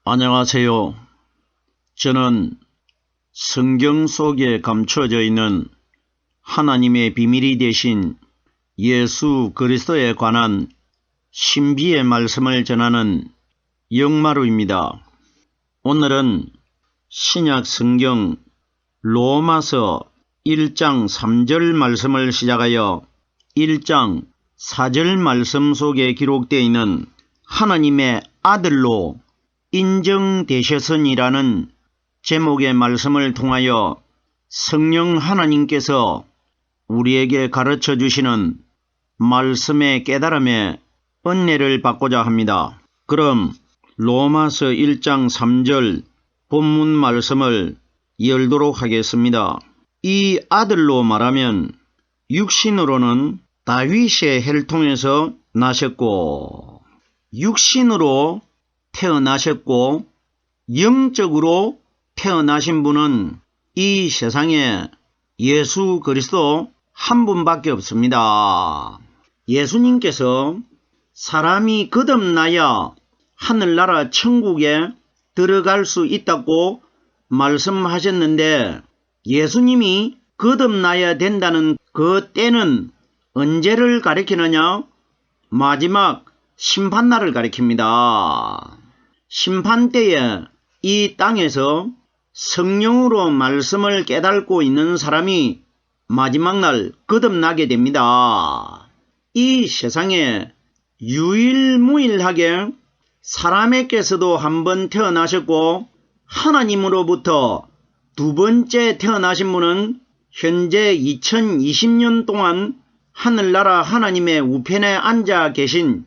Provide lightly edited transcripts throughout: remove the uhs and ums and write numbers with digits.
안녕하세요. 저는 성경 속에 감춰져 있는 하나님의 비밀이 되신 예수 그리스도에 관한 신비의 말씀을 전하는 영마루입니다. 오늘은 신약 성경 로마서 1장 3절 말씀을 시작하여 1장 4절 말씀 속에 기록되어 있는 하나님의 아들로 인정되셨으니라는 제목의 말씀을 통하여 성령 하나님께서 우리에게 가르쳐 주시는 말씀의 깨달음에 은혜를 받고자 합니다. 그럼 로마서 1장 3절 본문 말씀을 열도록 하겠습니다. 이 아들로 말하면 육신으로는 다윗의 혈통에서 나셨고 육신으로 태어나셨고 영적으로 태어나신 분은 이 세상에 예수 그리스도 한 분밖에 없습니다. 예수님께서 사람이 거듭나야 하늘나라 천국에 들어갈 수 있다고 말씀하셨는데 예수님이 거듭나야 된다는 그 때는 언제를 가리키느냐? 마지막 심판날을 가리킵니다. 심판때에 이 땅에서 성령으로 말씀을 깨닫고 있는 사람이 마지막 날 거듭나게 됩니다. 이 세상에 유일무이하게 사람에게서도 한 번 태어나셨고 하나님으로부터 두 번째 태어나신 분은 현재 2020년 동안 하늘나라 하나님의 우편에 앉아 계신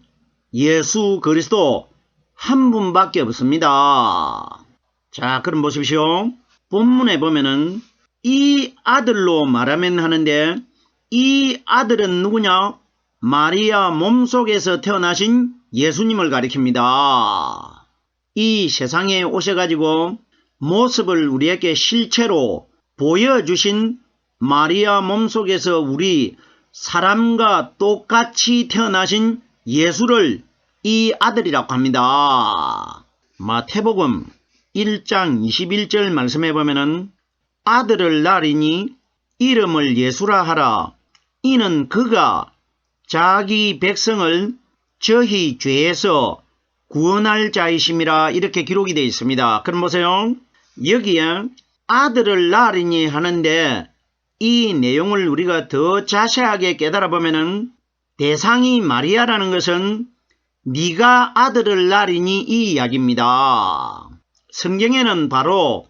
예수 그리스도 한 분밖에 없습니다. 자, 그럼 보십시오. 본문에 보면은 이 아들로 말하면 하는데 이 아들은 누구냐? 마리아 몸속에서 태어나신 예수님을 가리킵니다. 이 세상에 오셔가지고 모습을 우리에게 실체로 보여주신 마리아 몸속에서 우리 사람과 똑같이 태어나신 예수를 이 아들이라고 합니다. 마태복음 1장 21절 말씀해 보면은 아들을 낳으리니 이름을 예수라 하라. 이는 그가 자기 백성을 저희 죄에서 구원할 자이심이라 이렇게 기록이 되어 있습니다. 그럼 보세요. 여기에 아들을 낳으리니 하는데 이 내용을 우리가 더 자세하게 깨달아 보면은 대상이 마리아라는 것은 네가 아들을 낳으리니 이 이야기입니다. 성경에는 바로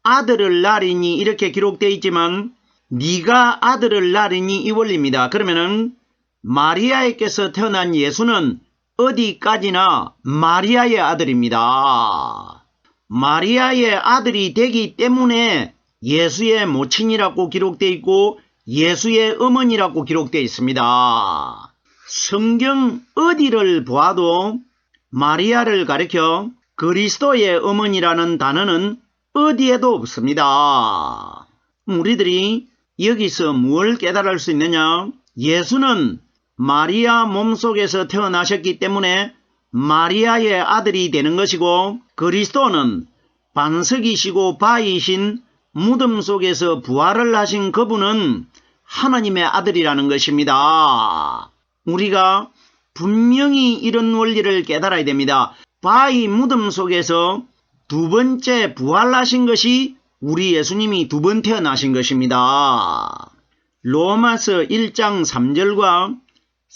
아들을 낳으리니 이렇게 기록되어 있지만 네가 아들을 낳으리니 이 원리입니다. 그러면은 마리아에게서 태어난 예수는 어디까지나 마리아의 아들입니다. 마리아의 아들이 되기 때문에 예수의 모친이라고 기록되어 있고 예수의 어머니라고 기록되어 있습니다. 성경 어디를 보아도 마리아를 가리켜 그리스도의 어머니라는 단어는 어디에도 없습니다. 우리들이 여기서 무엇을 깨달을 수 있느냐? 예수는 마리아 몸속에서 태어나셨기 때문에 마리아의 아들이 되는 것이고 그리스도는 반석이시고 바위이신 무덤 속에서 부활을 하신 그분은 하나님의 아들이라는 것입니다. 우리가 분명히 이런 원리를 깨달아야 됩니다. 바위 무덤 속에서 두 번째 부활하신 것이 우리 예수님이 두 번 태어나신 것입니다. 로마서 1장 3절과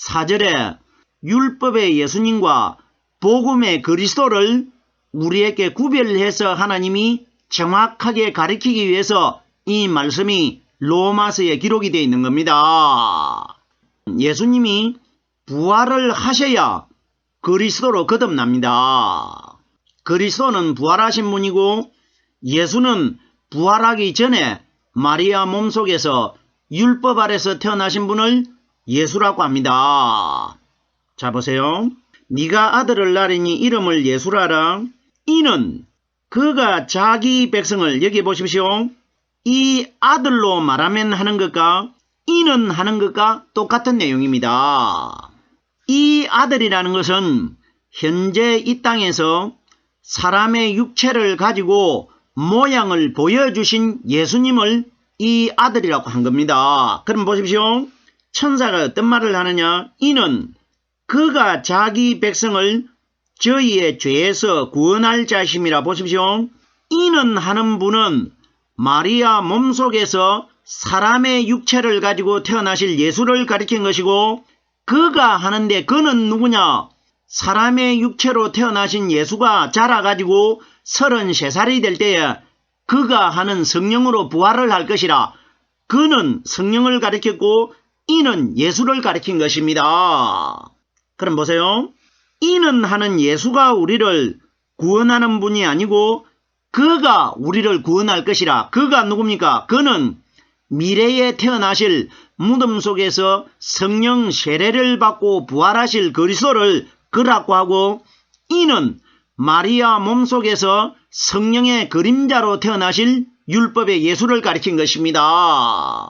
4절에 율법의 예수님과 복음의 그리스도를 우리에게 구별해서 하나님이 정확하게 가리키기 위해서 이 말씀이 로마서에 기록이 되어 있는 겁니다. 예수님이 부활을 하셔야 그리스도로 거듭납니다. 그리스도는 부활하신 분이고 예수는 부활하기 전에 마리아 몸속에서 율법 아래서 태어나신 분을 예수라고 합니다. 자 보세요. 네가 아들을 낳으리니 이름을 예수라 하라. 이는 그가 자기 백성을 여기 보십시오. 이 아들로 말하면 하는 것과 이는 하는 것과 똑같은 내용입니다. 이 아들이라는 것은 현재 이 땅에서 사람의 육체를 가지고 모양을 보여주신 예수님을 이 아들이라고 한 겁니다. 그럼 보십시오. 천사가 어떤 말을 하느냐. 이는 그가 자기 백성을 저희의 죄에서 구원할 자심이라. 보십시오. 이는 하는 분은 마리아 몸속에서 사람의 육체를 가지고 태어나실 예수를 가리킨 것이고, 그가 하는데 그는 누구냐? 사람의 육체로 태어나신 예수가 자라가지고 33살이 될 때에 그가 하는 성령으로 부활을 할 것이라. 그는 성령을 가리켰고 이는 예수를 가리킨 것입니다. 그럼 보세요. 이는 하는 예수가 우리를 구원하는 분이 아니고 그가 우리를 구원할 것이라. 그가 누굽니까? 그는 미래에 태어나실 무덤 속에서 성령 세례를 받고 부활하실 그리스도를 그라고 하고, 이는 마리아 몸속에서 성령의 그림자로 태어나실 율법의 예수를 가리킨 것입니다.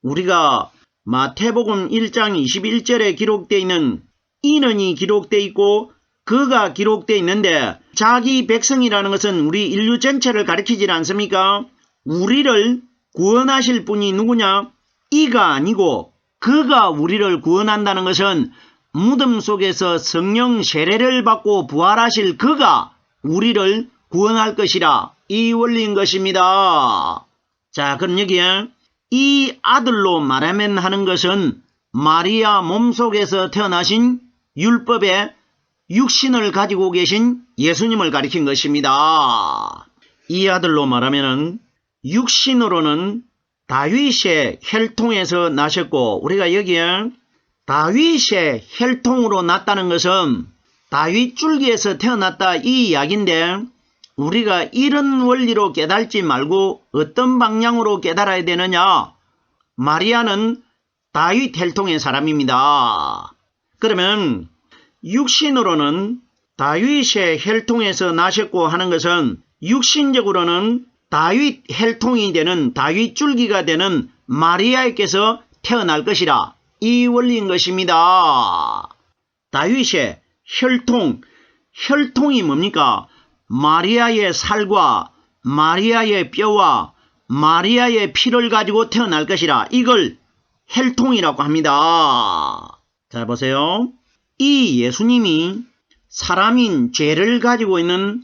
우리가 마태복음 1장 21절에 기록되어 있는 이는이 기록되어 있고 그가 기록되어 있는데, 자기 백성이라는 것은 우리 인류 전체를 가리키지 않습니까? 우리를 구원하실 분이 누구냐? 이가 아니고 그가 우리를 구원한다는 것은 무덤 속에서 성령 세례를 받고 부활하실 그가 우리를 구원할 것이라. 이 원리인 것입니다. 자, 그럼 여기에 이 아들로 말하면 하는 것은 마리아 몸속에서 태어나신 율법의 육신을 가지고 계신 예수님을 가리킨 것입니다. 이 아들로 말하면 육신으로는 다윗의 혈통에서 나셨고, 우리가 여기에 다윗의 혈통으로 났다는 것은 다윗 줄기에서 태어났다 이 이야기인데, 우리가 이런 원리로 깨달지 말고 어떤 방향으로 깨달아야 되느냐. 마리아는 다윗 혈통의 사람입니다. 그러면 육신으로는 다윗의 혈통에서 나셨고 하는 것은 육신적으로는 다윗 혈통이 되는 다윗 줄기가 되는 마리아에게서 태어날 것이라. 이 원리인 것입니다. 다윗의 혈통이 뭡니까? 마리아의 살과 마리아의 뼈와 마리아의 피를 가지고 태어날 것이라. 이걸 혈통이라고 합니다. 자, 보세요. 이 예수님이 사람인 죄를 가지고 있는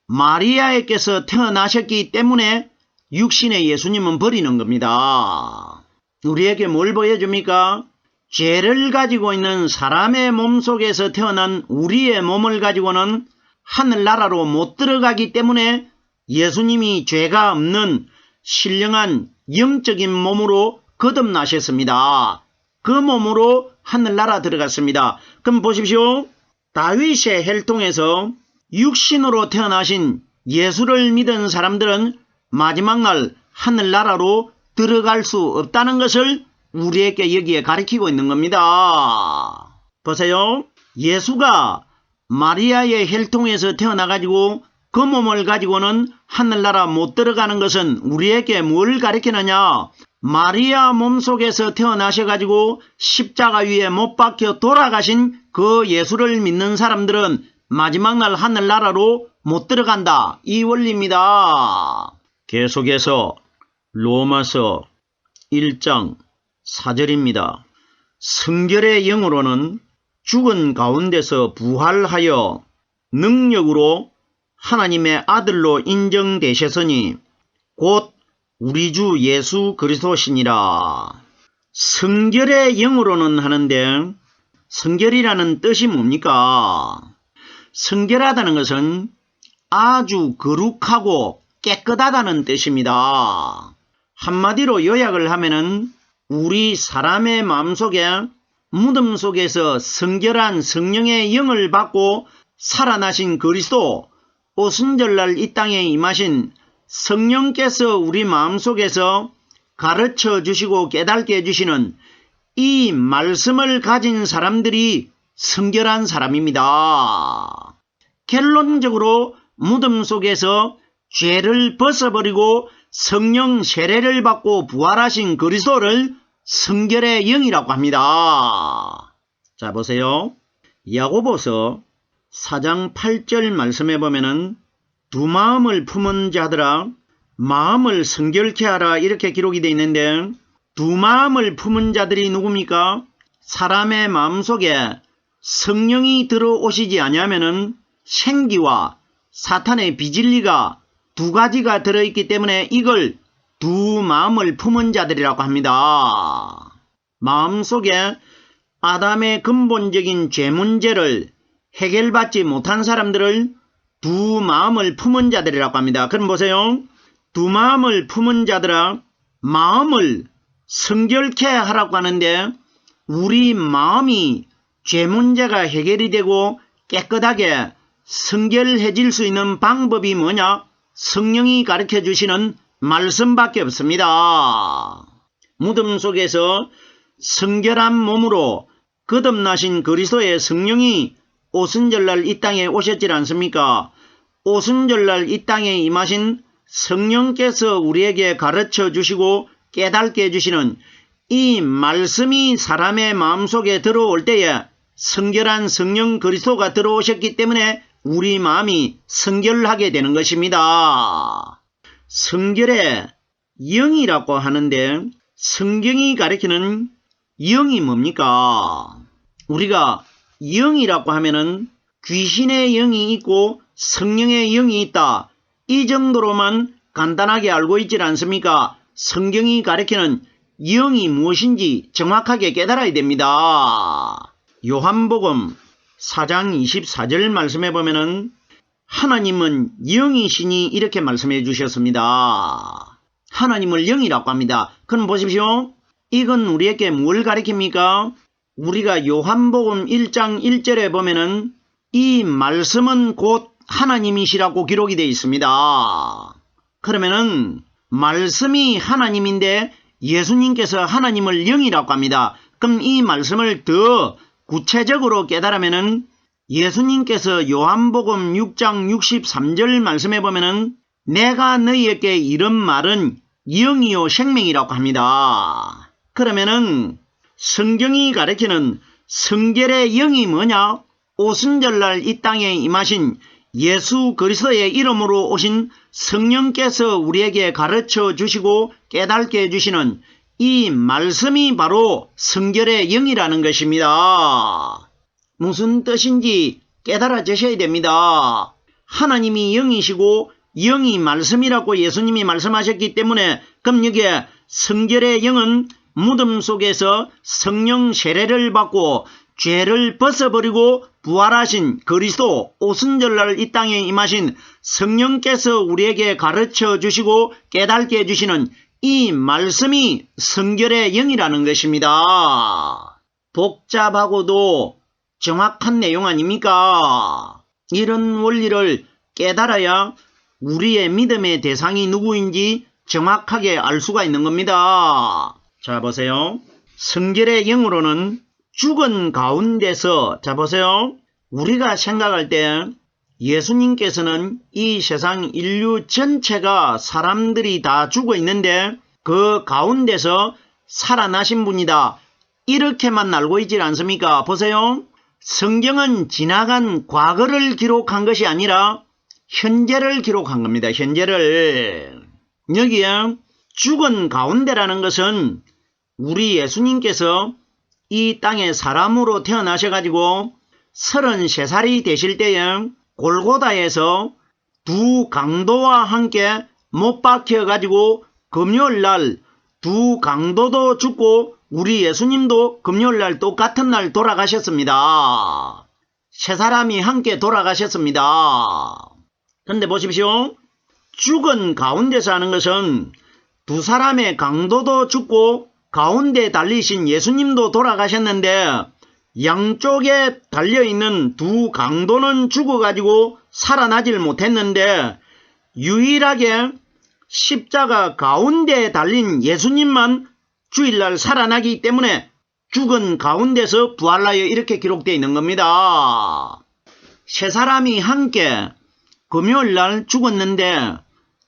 마리아에게서 태어나셨기 때문에 육신의 예수님은 버리는 겁니다. 우리에게 뭘 보여줍니까? 죄를 가지고 있는 사람의 몸속에서 태어난 우리의 몸을 가지고는 하늘나라로 못 들어가기 때문에 예수님이 죄가 없는 신령한 영적인 몸으로 거듭나셨습니다. 그 몸으로 하늘나라 들어갔습니다. 그럼 보십시오. 다윗의 혈통에서 육신으로 태어나신 예수를 믿은 사람들은 마지막 날 하늘나라로 들어갈 수 없다는 것을 우리에게 여기에 가르치고 있는 겁니다. 보세요. 예수가 마리아의 혈통에서 태어나가지고 그 몸을 가지고는 하늘나라 못 들어가는 것은 우리에게 뭘 가르치느냐? 마리아 몸속에서 태어나셔가지고 십자가 위에 못 박혀 돌아가신 그 예수를 믿는 사람들은 마지막 날 하늘나라로 못 들어간다. 이 원리입니다. 계속해서 로마서 1장 4절입니다. 성결의 영으로는 죽은 가운데서 부활하여 능력으로 하나님의 아들로 인정되셨으니 곧 우리 주 예수 그리스도시니라. 성결의 영으로는 하는데 성결이라는 뜻이 뭡니까? 성결하다는 것은 아주 거룩하고 깨끗하다는 뜻입니다. 한마디로 요약을 하면은 우리 사람의 마음속에 무덤 속에서 성결한 성령의 영을 받고 살아나신 그리스도, 오순절날 이 땅에 임하신 성령께서 우리 마음속에서 가르쳐 주시고 깨닫게 해주시는 이 말씀을 가진 사람들이 성결한 사람입니다. 결론적으로 무덤 속에서 죄를 벗어버리고 성령 세례를 받고 부활하신 그리스도를 성결의 영이라고 합니다. 자, 보세요. 야고보서 4장 8절 말씀해 보면은 두 마음을 품은 자들아 마음을 성결케 하라 이렇게 기록이 되어 있는데 두 마음을 품은 자들이 누굽니까? 사람의 마음속에 성령이 들어오시지 아니하면은 생기와 사탄의 비진리가 두 가지가 들어있기 때문에 이걸 두 마음을 품은 자들이라고 합니다. 마음속에 아담의 근본적인 죄 문제를 해결받지 못한 사람들을 두 마음을 품은 자들이라고 합니다. 그럼 보세요. 두 마음을 품은 자들아 마음을 성결케 하라고 하는데 우리 마음이 죄 문제가 해결이 되고 깨끗하게 성결해질 수 있는 방법이 뭐냐? 성령이 가르쳐 주시는 말씀밖에 없습니다. 무덤 속에서 성결한 몸으로 거듭나신 그리스도의 성령이 오순절날 이 땅에 오셨지 않습니까? 오순절날 이 땅에 임하신 성령께서 우리에게 가르쳐 주시고 깨닫게 해주시는 이 말씀이 사람의 마음속에 들어올 때에 성결한 성령 그리스도가 들어오셨기 때문에 우리 마음이 성결하게 되는 것입니다. 성결의 영이라고 하는데 성경이 가리키는 영이 뭡니까? 우리가 영이라고 하면은 귀신의 영이 있고 성령의 영이 있다. 이 정도로만 간단하게 알고 있지 않습니까? 성경이 가리키는 영이 무엇인지 정확하게 깨달아야 됩니다. 요한복음 4장 24절 말씀해 보면은 하나님은 영이시니 이렇게 말씀해 주셨습니다. 하나님을 영이라고 합니다. 그럼 보십시오. 이건 우리에게 뭘 가리킵니까? 우리가 요한복음 1장 1절에 보면은 이 말씀은 곧 하나님이시라고 기록이 되어 있습니다. 그러면은 말씀이 하나님인데 예수님께서 하나님을 영이라고 합니다. 그럼 이 말씀을 더 구체적으로 깨달으면은 예수님께서 요한복음 6장 63절 말씀해 보면은 내가 너희에게 이런 말은 영이요 생명이라고 합니다. 그러면은 성경이 가리키는 성결의 영이 뭐냐? 오순절날 이 땅에 임하신 예수 그리스도의 이름으로 오신 성령께서 우리에게 가르쳐 주시고 깨닫게 해주시는 이 말씀이 바로 성결의 영이라는 것입니다. 무슨 뜻인지 깨달아지셔야 됩니다. 하나님이 영이시고 영이 말씀이라고 예수님이 말씀하셨기 때문에 그럼 여기에 성결의 영은 무덤 속에서 성령 세례를 받고 죄를 벗어버리고 부활하신 그리스도 오순절날 이 땅에 임하신 성령께서 우리에게 가르쳐 주시고 깨닫게 해주시는 이 말씀이 성결의 영이라는 것입니다. 복잡하고도 정확한 내용 아닙니까? 이런 원리를 깨달아야 우리의 믿음의 대상이 누구인지 정확하게 알 수가 있는 겁니다. 자 보세요. 성결의 영으로는 죽은 가운데서 자 보세요. 우리가 생각할 때 예수님께서는 이 세상 인류 전체가 사람들이 다 죽어 있는데 그 가운데서 살아나신 분이다. 이렇게만 알고 있지 않습니까? 보세요. 성경은 지나간 과거를 기록한 것이 아니라 현재를 기록한 겁니다. 현재를. 여기에 죽은 가운데라는 것은 우리 예수님께서 이 땅에 사람으로 태어나셔가지고 33살이 되실 때에 골고다에서 두 강도와 함께 못 박혀가지고 금요일날 두 강도도 죽고 우리 예수님도 금요일날 똑같은 날 돌아가셨습니다. 세 사람이 함께 돌아가셨습니다. 근데 보십시오. 죽은 가운데서 하는 것은 두 사람의 강도도 죽고 가운데 달리신 예수님도 돌아가셨는데 양쪽에 달려있는 두 강도는 죽어가지고 살아나질 못했는데 유일하게 십자가 가운데에 달린 예수님만 주일날 살아나기 때문에 죽은 가운데서 부활하여 이렇게 기록되어 있는 겁니다. 세 사람이 함께 금요일날 죽었는데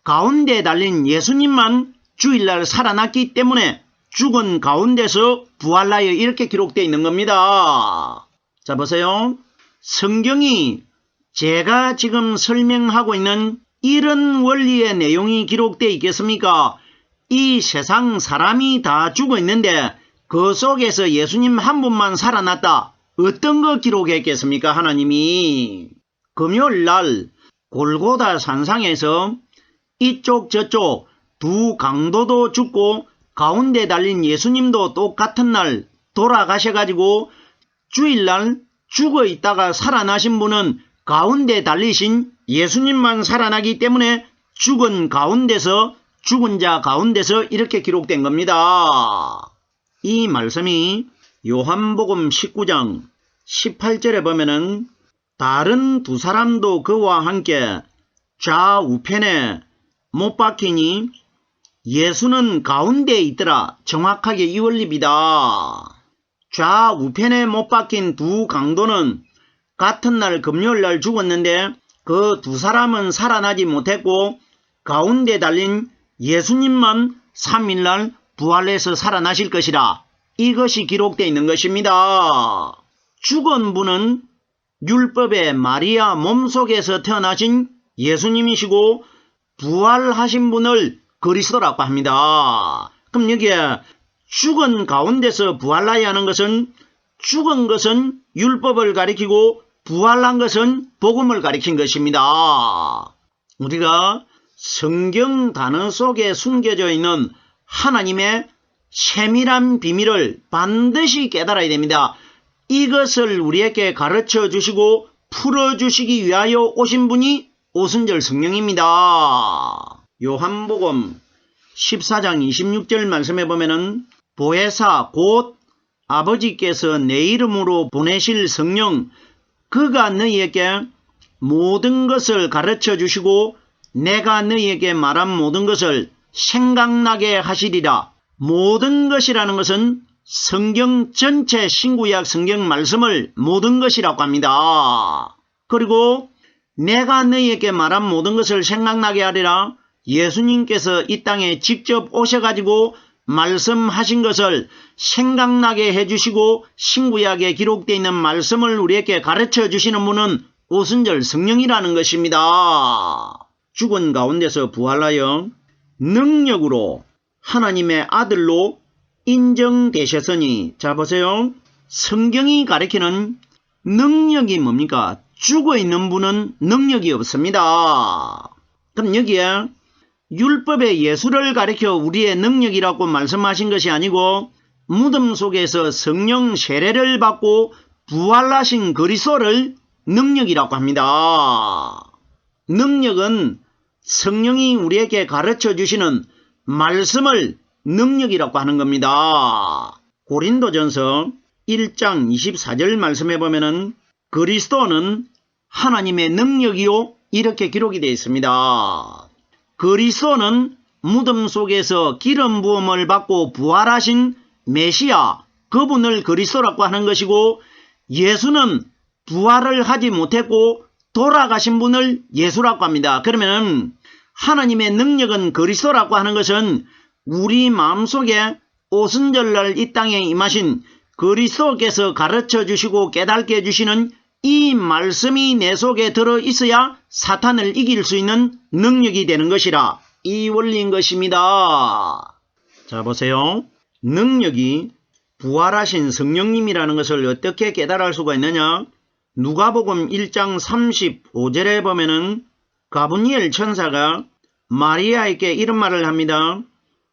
가운데에 달린 예수님만 주일날 살아났기 때문에 죽은 가운데서 부활하여 이렇게 기록되어 있는 겁니다. 자 보세요. 성경이 제가 지금 설명하고 있는 이런 원리의 내용이 기록되어 있겠습니까? 이 세상 사람이 다 죽어 있는데 그 속에서 예수님 한 분만 살아났다. 어떤 거 기록했겠습니까? 하나님이 금요일 날 골고다 산상에서 이쪽 저쪽 두 강도도 죽고 가운데 달린 예수님도 똑같은 날 돌아가셔가지고 주일날 죽어 있다가 살아나신 분은 가운데 달리신 예수님만 살아나기 때문에 죽은 자 가운데서 이렇게 기록된 겁니다. 이 말씀이 요한복음 19장 18절에 보면은 다른 두 사람도 그와 함께 좌우편에 못 박히니 예수는 가운데에 있더라. 정확하게 이 원리입니다. 좌우편에 못 박힌 두 강도는 같은 날 금요일날 죽었는데 그 두 사람은 살아나지 못했고 가운데 달린 예수님만 3일날 부활해서 살아나실 것이라. 이것이 기록되어 있는 것입니다. 죽은 분은 율법의 마리아 몸속에서 태어나신 예수님이시고 부활하신 분을 그리스도라고 합니다. 그럼 여기에 죽은 가운데서 부활하여 하는 것은 죽은 것은 율법을 가리키고 부활한 것은 복음을 가리킨 것입니다. 우리가 성경 단어 속에 숨겨져 있는 하나님의 세밀한 비밀을 반드시 깨달아야 됩니다. 이것을 우리에게 가르쳐 주시고 풀어주시기 위하여 오신 분이 오순절 성령입니다. 요한복음 14장 26절 말씀에 보면은 보혜사 곧 아버지께서 내 이름으로 보내실 성령 그가 너희에게 모든 것을 가르쳐 주시고 내가 너희에게 말한 모든 것을 생각나게 하시리라. 모든 것이라는 것은 성경 전체 신구약 성경 말씀을 모든 것이라고 합니다. 그리고 내가 너희에게 말한 모든 것을 생각나게 하리라. 예수님께서 이 땅에 직접 오셔가지고 말씀하신 것을 생각나게 해주시고 신구약에 기록되어 있는 말씀을 우리에게 가르쳐 주시는 분은 오순절 성령이라는 것입니다. 죽은 가운데서 부활하여 능력으로 하나님의 아들로 인정되셨으니 자 보세요. 성경이 가리키는 능력이 뭡니까? 죽어있는 분은 능력이 없습니다. 그럼 여기에 율법의 예수를 가리켜 우리의 능력이라고 말씀하신 것이 아니고 무덤 속에서 성령 세례를 받고 부활하신 그리스도를 능력이라고 합니다. 능력은 성령이 우리에게 가르쳐 주시는 말씀을 능력이라고 하는 겁니다. 고린도전서 1장 24절 말씀해 보면은 그리스도는 하나님의 능력이요 이렇게 기록이 되어 있습니다. 그리스도는 무덤 속에서 기름 부음을 받고 부활하신 메시아 그분을 그리스도라고 하는 것이고 예수는 부활을 하지 못했고 돌아가신 분을 예수라고 합니다. 그러면 하나님의 능력은 그리스도라고 하는 것은 우리 마음속에 오순절날 이 땅에 임하신 그리스도께서 가르쳐 주시고 깨닫게 해주시는 이 말씀이 내 속에 들어 있어야 사탄을 이길 수 있는 능력이 되는 것이라 이 원리인 것입니다. 자 보세요. 능력이 부활하신 성령님이라는 것을 어떻게 깨달을 수가 있느냐? 누가복음 1장 35절에 보면은 가브리엘 천사가 마리아에게 이런 말을 합니다.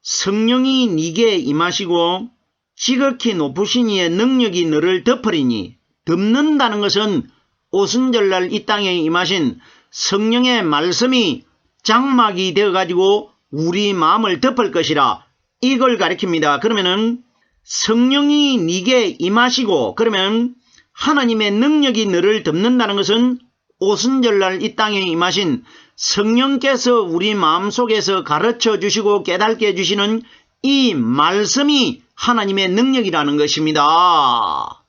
성령이 네게 임하시고 지극히 높으신 이의 능력이 너를 덮으리니 덮는다는 것은 오순절날 이 땅에 임하신 성령의 말씀이 장막이 되어가지고 우리 마음을 덮을 것이라 이걸 가리킵니다. 그러면은 성령이 네게 임하시고 그러면 하나님의 능력이 너를 덮는다는 것은 오순절날 이 땅에 임하신 성령께서 우리 마음속에서 가르쳐 주시고 깨닫게 해주시는 이 말씀이 하나님의 능력이라는 것입니다.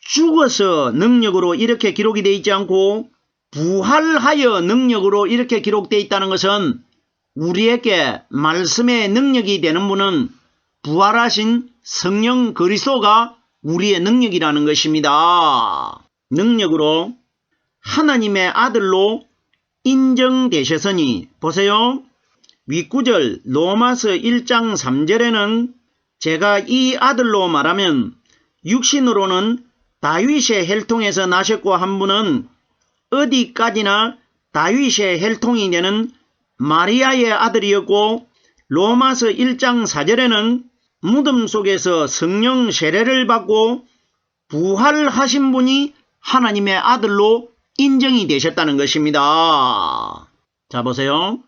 죽어서 능력으로 이렇게 기록이 되어 있지 않고 부활하여 능력으로 이렇게 기록되어 있다는 것은 우리에게 말씀의 능력이 되는 분은 부활하신 성령 그리스도가 우리의 능력이라는 것입니다. 능력으로 하나님의 아들로 인정되셨으니, 보세요. 윗구절 로마서 1장 3절에는 제가 이 아들로 말하면 육신으로는 다윗의 혈통에서 나셨고 한 분은 어디까지나 다윗의 혈통이 되는 마리아의 아들이었고, 로마서 1장 4절에는 무덤 속에서 성령 세례를 받고 부활하신 분이 하나님의 아들로 인정이 되셨다는 것입니다. 자, 보세요.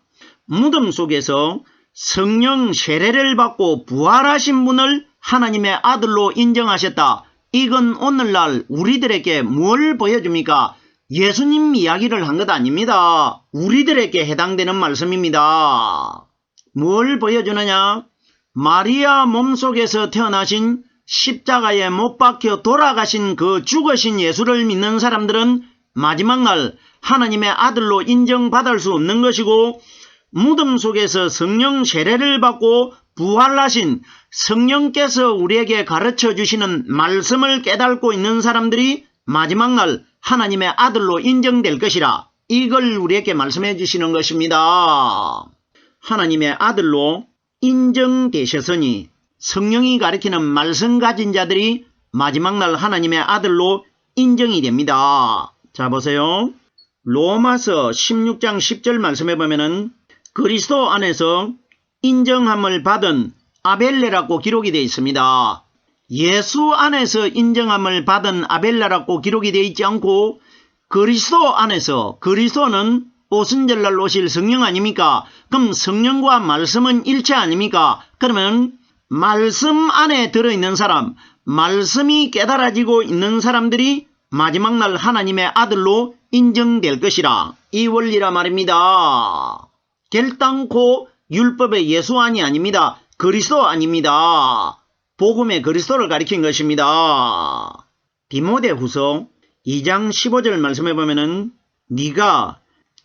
무덤 속에서 성령 세례를 받고 부활하신 분을 하나님의 아들로 인정하셨다. 이건 오늘날 우리들에게 뭘 보여줍니까? 예수님 이야기를 한 것 아닙니다. 우리들에게 해당되는 말씀입니다. 뭘 보여주느냐? 마리아 몸속에서 태어나신 십자가에 못 박혀 돌아가신 그 죽으신 예수를 믿는 사람들은 마지막 날 하나님의 아들로 인정받을 수 없는 것이고, 무덤 속에서 성령 세례를 받고 부활하신 성령께서 우리에게 가르쳐 주시는 말씀을 깨닫고 있는 사람들이 마지막 날 하나님의 아들로 인정될 것이라, 이걸 우리에게 말씀해 주시는 것입니다. 하나님의 아들로 인정되셨으니 성령이 가리키는 말씀 가진 자들이 마지막 날 하나님의 아들로 인정이 됩니다. 자, 보세요. 로마서 16장 10절 말씀해 보면은 그리스도 안에서 인정함을 받은 아벨레라고 기록이 되어 있습니다. 예수 안에서 인정함을 받은 아벨레라고 기록이 되어 있지 않고 그리스도 안에서, 그리스도는 오순절날 오실 성령 아닙니까? 그럼 성령과 말씀은 일체 아닙니까? 그러면 말씀 안에 들어있는 사람, 말씀이 깨달아지고 있는 사람들이 마지막 날 하나님의 아들로 인정될 것이라, 이 원리라 말입니다. 결단코 율법의 예수안이 아닙니다. 그리스도 아닙니다. 복음의 그리스도를 가리킨 것입니다. 디모데후서 2장 15절 말씀해 보면은 네가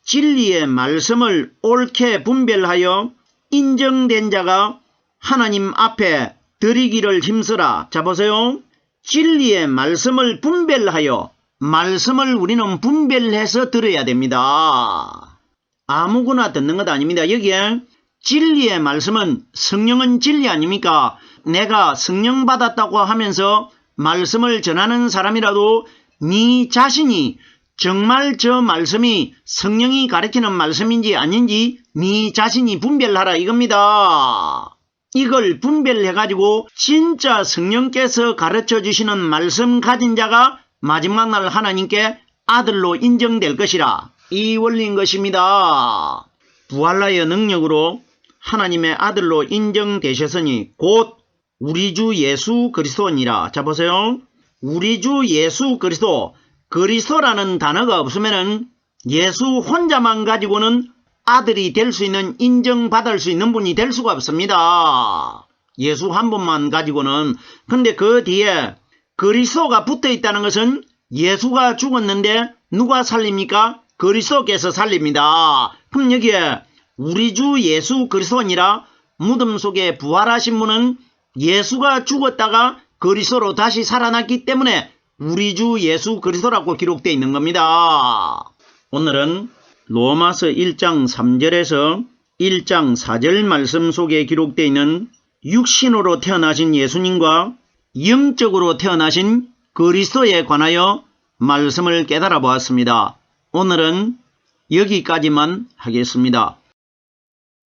진리의 말씀을 옳게 분별하여 인정된 자가 하나님 앞에 드리기를 힘쓰라. 자, 보세요. 진리의 말씀을 분별하여, 말씀을 우리는 분별해서 들어야 됩니다. 아무거나 듣는 것 아닙니다. 여기에 진리의 말씀은, 성령은 진리 아닙니까? 내가 성령 받았다고 하면서 말씀을 전하는 사람이라도 네 자신이 정말 저 말씀이 성령이 가르치는 말씀인지 아닌지 네 자신이 분별하라 이겁니다. 이걸 분별해가지고 진짜 성령께서 가르쳐 주시는 말씀 가진 자가 마지막 날 하나님께 아들로 인정될 것이라, 이 원리인 것입니다. 부활라의 능력으로 하나님의 아들로 인정되셨으니 곧 우리 주 예수 그리스도니라. 자, 보세요. 우리 주 예수 그리스도, 그리스도라는 단어가 없으면은 예수 혼자만 가지고는 아들이 될 수 있는, 인정받을 수 있는 분이 될 수가 없습니다. 예수 한 분만 가지고는. 근데 그 뒤에 그리스도가 붙어 있다는 것은 예수가 죽었는데 누가 살립니까? 그리스도께서 살립니다. 그럼 여기에 우리 주 예수 그리스도니라, 무덤 속에 부활하신 분은 예수가 죽었다가 그리스도로 다시 살아났기 때문에 우리 주 예수 그리스도라고 기록되어 있는 겁니다. 오늘은 로마서 1장 3절에서 1장 4절 말씀 속에 기록되어 있는 육신으로 태어나신 예수님과 영적으로 태어나신 그리스도에 관하여 말씀을 깨달아 보았습니다. 오늘은 여기까지만 하겠습니다.